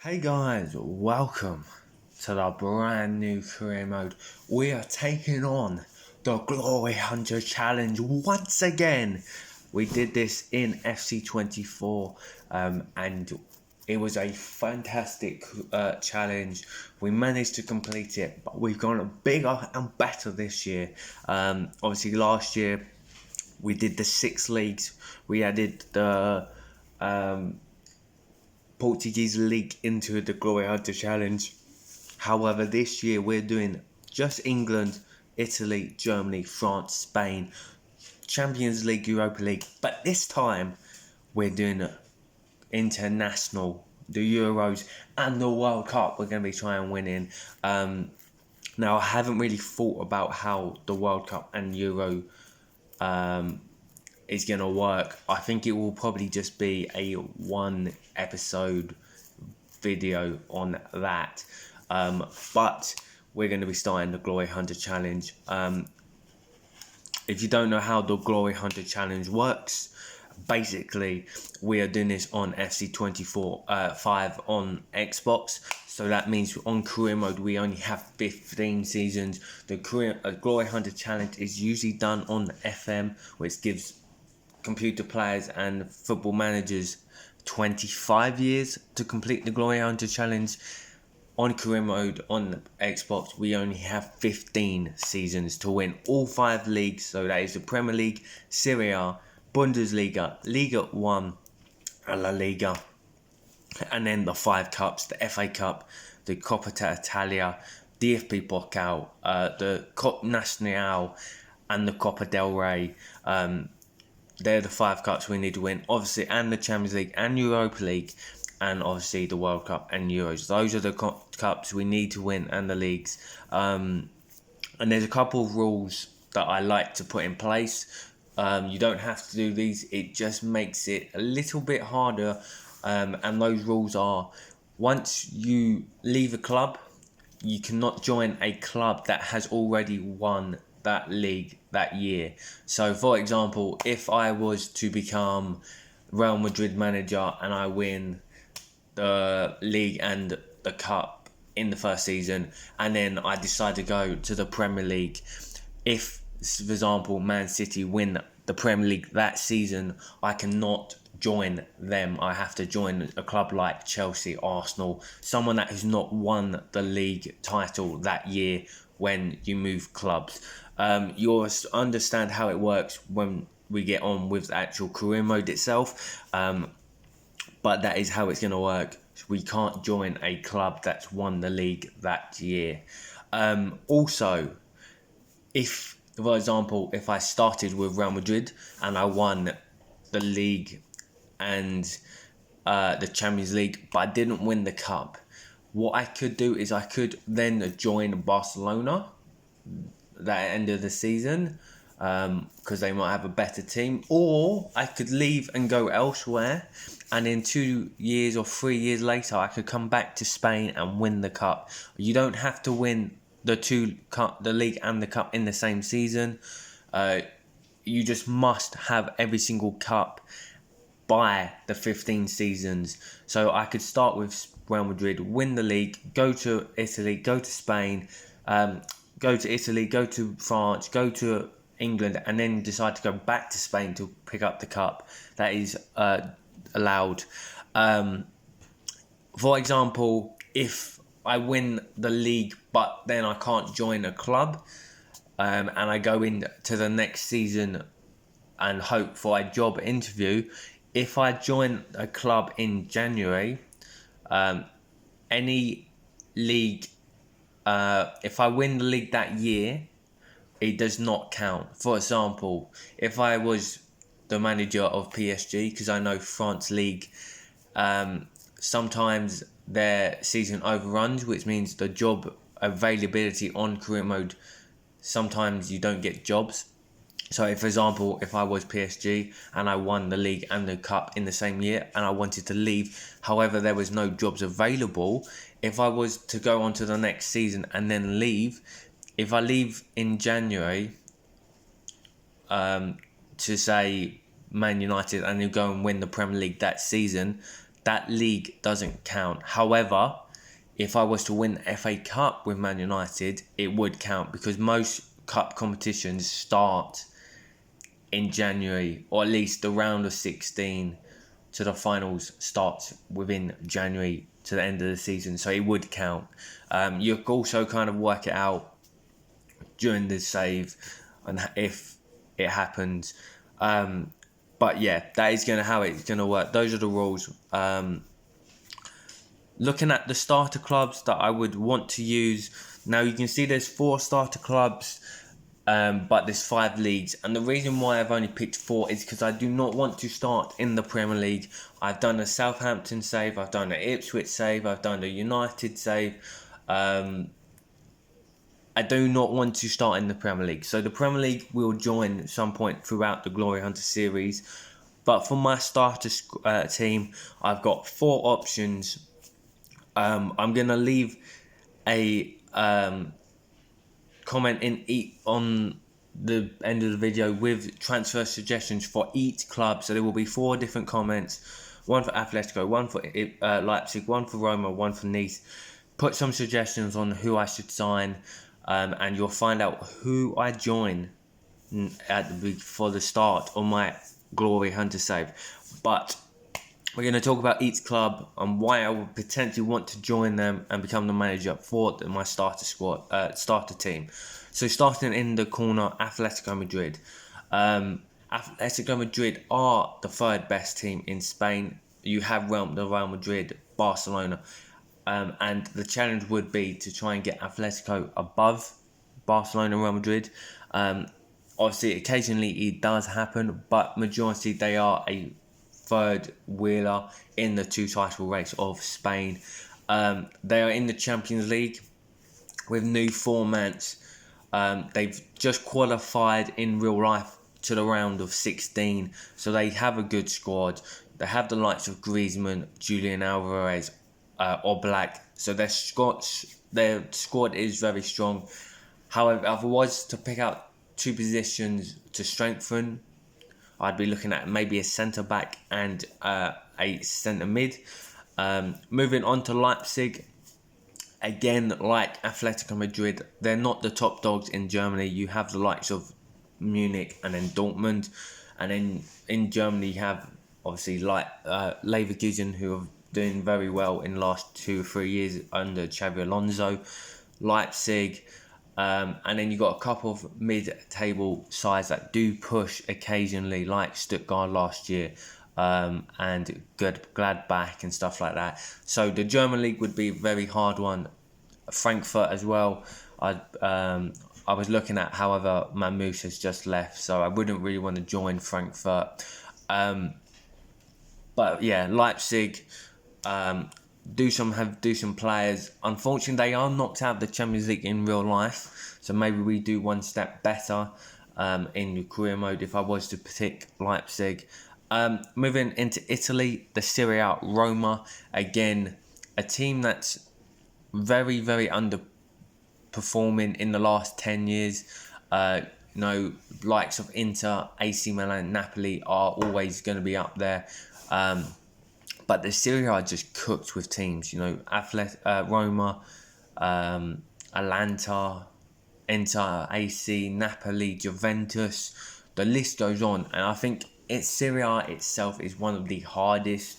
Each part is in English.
Hey guys, welcome to the brand new career mode. We are taking on the Glory Hunter Challenge once again. We did this in FC24 and it was a fantastic challenge. We managed to complete it, but we've gone bigger and better this year. Obviously last year we did the 6 leagues. We added the Portuguese league into the Glory Hunter Challenge. However, this year we're doing just England, Italy, Germany, France, Spain, Champions League, Europa League. But this time we're doing international, the Euros and the World Cup. We're going to be trying winning. Now, I haven't really thought about how the World Cup and Euro is going to work. I think it will probably just be a 1 episode video on that. But we're going to be starting the Glory Hunter Challenge. If you don't know how the Glory Hunter Challenge works, basically we are doing this on FC24 5 on Xbox. So that means on career mode we only have 15 seasons. The Glory Hunter Challenge is usually done on FM, which gives computer players and football managers 25 years to complete the Glory Hunter Challenge. On career mode on Xbox, we only have 15 seasons to win all 5 leagues. So that is the Premier League, Serie A, Bundesliga, Liga 1, and La Liga. And then the 5 cups, the FA Cup, the Coppa Italia, DFB Pokal, the Coppa Nacional, and the Coppa del Rey. They're the 5 cups we need to win, obviously, and the Champions League and Europa League, and obviously the World Cup and Euros. Those are the cups we need to win, and the leagues. And there's a couple of rules that I like to put in place. You don't have to do these, it just makes it a little bit harder. And those rules are, once you leave a club, you cannot join a club that has already won that league that year. So for example, if I was to become Real Madrid manager and I win the league and the cup in the first season, and then I decide to go to the Premier League, if for example Man City win the Premier League that season, I cannot join them. I have to join a club like Chelsea, Arsenal, someone that has not won the league title that year when you move clubs. You'll understand how it works when we get on with the actual career mode itself. But that is how it's going to work. We can't join a club that's won the league that year. Also, if, for example, if I started with Real Madrid and I won the league and the Champions League, but I didn't win the cup, what I could do is I could then join Barcelona that end of the season, because they might have a better team, or I could leave and go elsewhere, and in 2 years or 3 years later I could come back to Spain and win the cup. You don't have to win the league and the cup in the same season. You just must have every single cup by the 15 seasons. So I could start with Real Madrid, win the league, go to Italy, go to Spain, go to Italy, go to France, go to England, and then decide to go back to Spain to pick up the cup. That is allowed. For example, if I win the league but then I can't join a club, and I go into the next season and hope for a job interview, if I join a club in January, any league, if I win the league that year, it does not count. For example, if I was the manager of PSG, because I know France League, sometimes their season overruns, which means the job availability on career mode, sometimes you don't get jobs. So if, for example, if I was PSG and I won the league and the cup in the same year and I wanted to leave, however, there was no jobs available, if I was to go on to the next season and then leave, if I leave in January, to say Man United, and you go and win the Premier League that season, that league doesn't count. However, if I was to win the FA Cup with Man United, it would count because most cup competitions start in January, or at least the round of 16 to the finals starts within January to the end of the season, so it would count. You can also kind of work it out during the save and if it happens. But yeah, that is how it's going to work. Those are the rules. Looking at the starter clubs that I would want to use. Now you can see there's 4 starter clubs, but there's 5 leagues. And the reason why I've only picked 4 is because I do not want to start in the Premier League. I've done a Southampton save, I've done an Ipswich save, I've done a United save. I do not want to start in the Premier League. So the Premier League will join at some point throughout the Glory Hunter series. But for my starter team, I've got 4 options. I'm going to leave a comment on the end of the video with transfer suggestions for each club. So there will be 4 different comments. 1 for Atletico, 1 for Leipzig, 1 for Roma, 1 for Nice. Put some suggestions on who I should sign. And you'll find out who I join for the start of my Glory Hunter save. But we're going to talk about each club and why I would potentially want to join them and become the manager for my starter team. So starting in the corner, Atletico Madrid. Atletico Madrid are the 3rd best team in Spain. You have Real Madrid, Barcelona. And the challenge would be to try and get Atletico above Barcelona and Real Madrid. Obviously, occasionally it does happen, but majority they are a 3rd wheeler in the 2 title race of Spain. They are in the Champions League with new formats. They've just qualified in real life to the round of 16, so they have a good squad. They have the likes of Griezmann, Julian Alvarez, or Black, so their squad is very strong. However, if I was to pick out 2 positions to strengthen, I'd be looking at maybe a centre back and a centre mid. Moving on to Leipzig, again like Atletico Madrid, they're not the top dogs in Germany. You have the likes of Munich and then Dortmund, and then in Germany you have obviously Leverkusen, who are doing very well in the last 2 or 3 years under Xabi Alonso, Leipzig, and then you got a couple of mid-table sides that do push occasionally, like Stuttgart last year, and Gladbach and stuff like that. So the German league would be a very hard one. Frankfurt as well. I was looking at, however, Mamouche has just left, so I wouldn't really want to join Frankfurt. But yeah, Leipzig. Do some players. Unfortunately, they are knocked out of the Champions League in real life, so maybe we do one step better in the career mode if I was to pick Leipzig. Moving into Italy, the Serie A, Roma, again a team that's very, very underperforming in the last 10 years. Likes of Inter, AC Milan, Napoli are always going to be up there. But the Serie A are just cooked with teams, Roma, Atalanta, Inter, AC, Napoli, Juventus. The list goes on, and I think Serie A itself is one of the hardest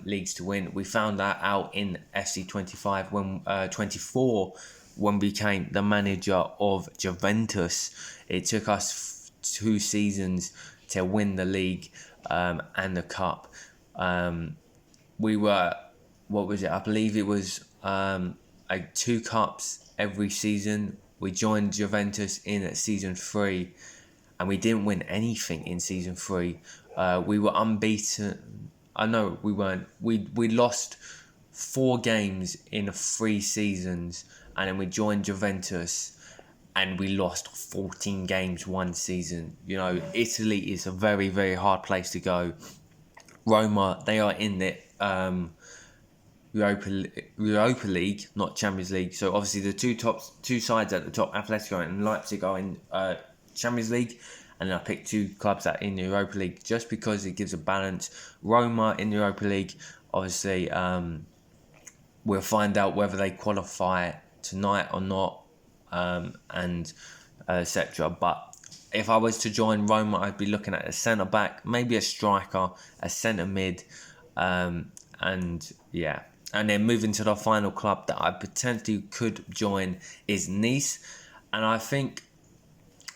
leagues to win. We found that out in FC25 24 when we became the manager of Juventus. It took us 2 seasons to win the league and the cup. We were, I believe it was 2 cups every season. We joined Juventus in at season 3, and we didn't win anything in season 3. We were unbeaten. I know we weren't. We lost 4 games in 3 seasons, and then we joined Juventus, and we lost 14 games one season. Italy is a very, very hard place to go. Roma, they are in the Europa League, not Champions League. So obviously the two sides at the top, Atletico and Leipzig, are in Champions League, and I picked 2 clubs that are in the Europa League just because it gives a balance. Roma in the Europa League Obviously, we'll find out whether they qualify tonight or not, and etc. But if I was to join Roma, I'd be looking at a centre back, maybe a striker, a centre mid, and yeah. And then moving to the final club that I potentially could join is Nice. And I think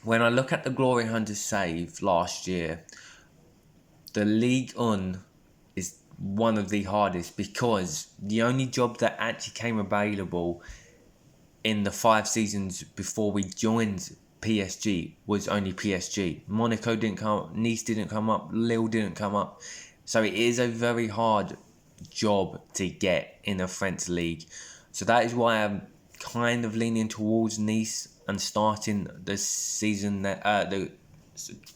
when I look at the Glory Hunters save last year, the League On is one of the hardest, because the only job that actually came available in the 5 seasons before we joined PSG was only PSG. Monaco didn't come up, Nice didn't come up, Lille didn't come up. So it is a very hard job to get in a French league. So that is why I'm kind of leaning towards Nice and starting the season, the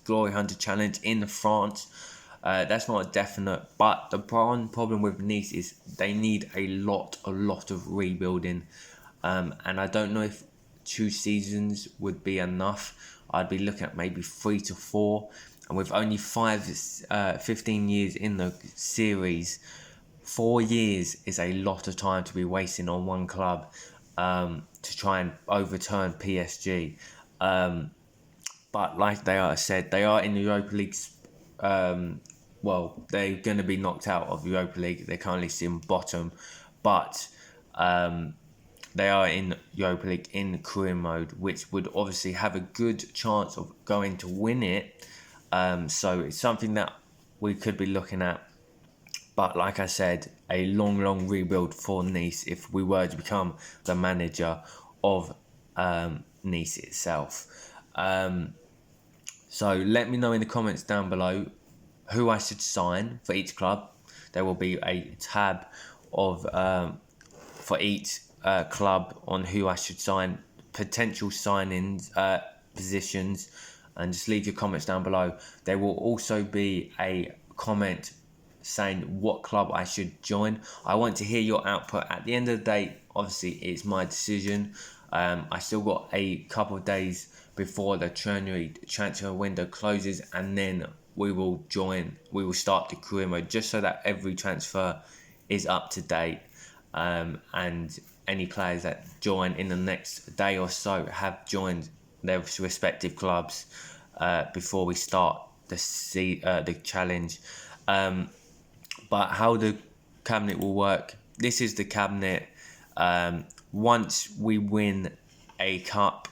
Glory Hunter Challenge in France. That's not a definite, but the problem with Nice is they need a lot of rebuilding, and I don't know if 2 seasons would be enough. I'd be looking at maybe 3 to 4, and with only 15 years in the series, 4 years is a lot of time to be wasting on one club to try and overturn PSG. But like they said, they are in the Europa League. Well, they're going to be knocked out of the Europa League. They're currently sitting bottom, but they are in Europa League in career mode, which would obviously have a good chance of going to win it. So it's something that we could be looking at. But like I said, a long rebuild for Nice if we were to become the manager of Nice itself. So let me know in the comments down below who I should sign for each club. There will be a tab of for each club on who I should sign, potential signings, positions, and just leave your comments down below. There will also be a comment saying what club I should join. I want to hear your output. At the end of the day, obviously it's my decision. I still got a couple of days before the transfer window closes, and then we will start the career mode, just so that every transfer is up to date, and any players that join in the next day or so have joined their respective clubs before we start the challenge. But how the cabinet will work, this is the cabinet. Once we win a cup,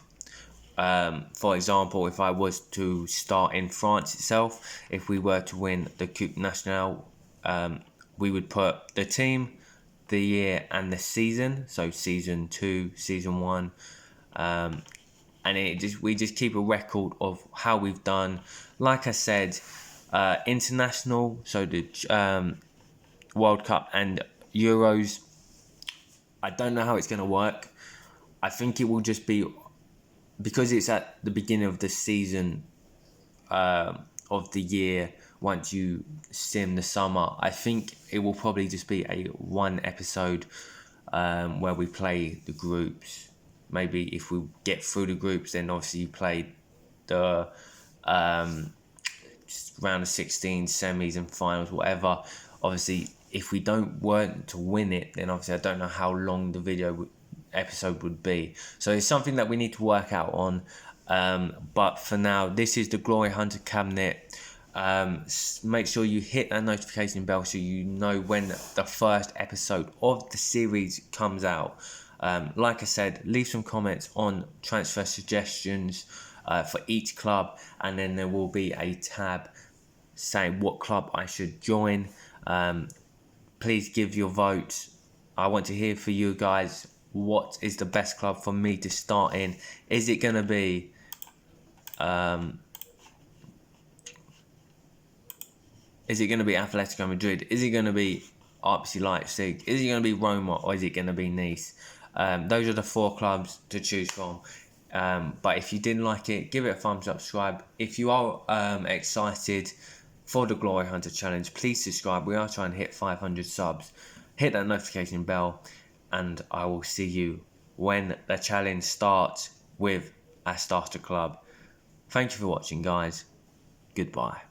for example, if I was to start in France itself, if we were to win the Coupe Nationale, we would put the team, the year and the season, so season 2, season 1, and we just keep a record of how we've done. Like I said, international, so the World Cup and Euros, I don't know how it's going to work. I think it will just be, because it's at the beginning of the season of the year, once you sim the summer, I think it will probably just be a 1 episode where we play the groups. Maybe if we get through the groups, then obviously you play the round of 16, semis and finals, whatever. Obviously, if we weren't to win it, then obviously I don't know how long the episode would be. So it's something that we need to work out on. But for now, this is the Glory Hunter cabinet. Make sure you hit that notification bell so you know when the first episode of the series comes out. Like I said, leave some comments on transfer suggestions for each club, and then there will be a tab saying what club I should join. Please give your votes. I want to hear from you guys. What is the best club for me to start in? Is it going to be Atletico Madrid? Is it going to be RB Leipzig? Is it going to be Roma, or is it going to be Nice? Those are the 4 clubs to choose from. But if you didn't like it, give it a thumbs up, subscribe. If you are excited for the Glory Hunter Challenge, please subscribe. We are trying to hit 500 subs. Hit that notification bell, and I will see you when the challenge starts with a starter club. Thank you for watching, guys. Goodbye.